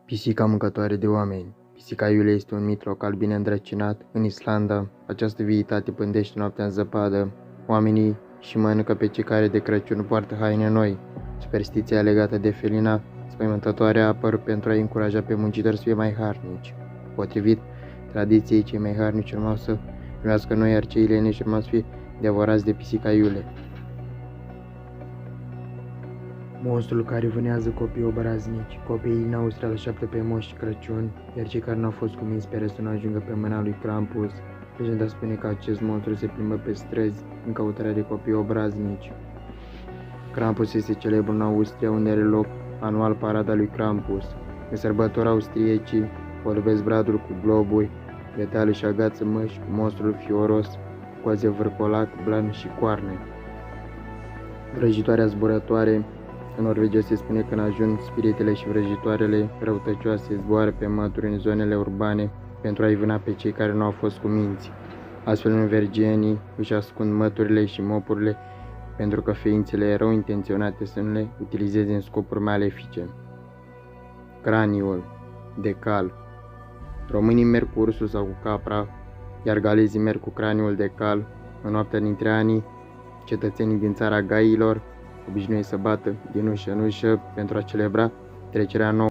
Pisica mâncătoare de oameni. Pisica Iulia este un mit local bine îndrăcinat. În Islanda, această vietate pândește noaptea în zăpadă. Oamenii și mănâncă pe cei care de Crăciun poartă haine noi. Superstiția legată de felina spăimântătoare a apărut pentru a încuraja pe muncitori să fie mai harnici. Potrivit tradiției, cei mai harnici urmau să primească noi, iar cei leneși urmau să fie devorați de pisica Iulia. Monstrul care vânează copii obraznici. Copiii în Austria îl așteaptă pe Moș Crăciun, iar cei care nu au fost cuminți speră să nu ajungă pe mâna lui Krampus. Legenda spune că acest monstru se plimbă pe străzi în căutarea de copii obraznici. Krampus este celebru în Austria, unde are loc anual parada lui Krampus. În sărbători, austriecii polvesc bradul cu globuri, metale și agață măști cu monstrul fioros, coaze vârcolac, blan și coarne. Vrăjitoarea zburătoare. În Norvegia se spune că în ajun spiritele și vrăjitoarele răutăcioase zboară pe mături în zonele urbane pentru a-i vâna pe cei care nu au fost cuminți. Astfel, norvegienii își ascund măturile și mopurile pentru că ființele rău intenționate să nu le utilizeze în scopuri malefice. Craniul de cal. Românii merg cu ursul sau cu capra, iar galezii merg cu craniul de cal. În noaptea dintre anii, cetățenii din țara Gailor obișnuie să bată din ușă în ușă pentru a celebra trecerea nouă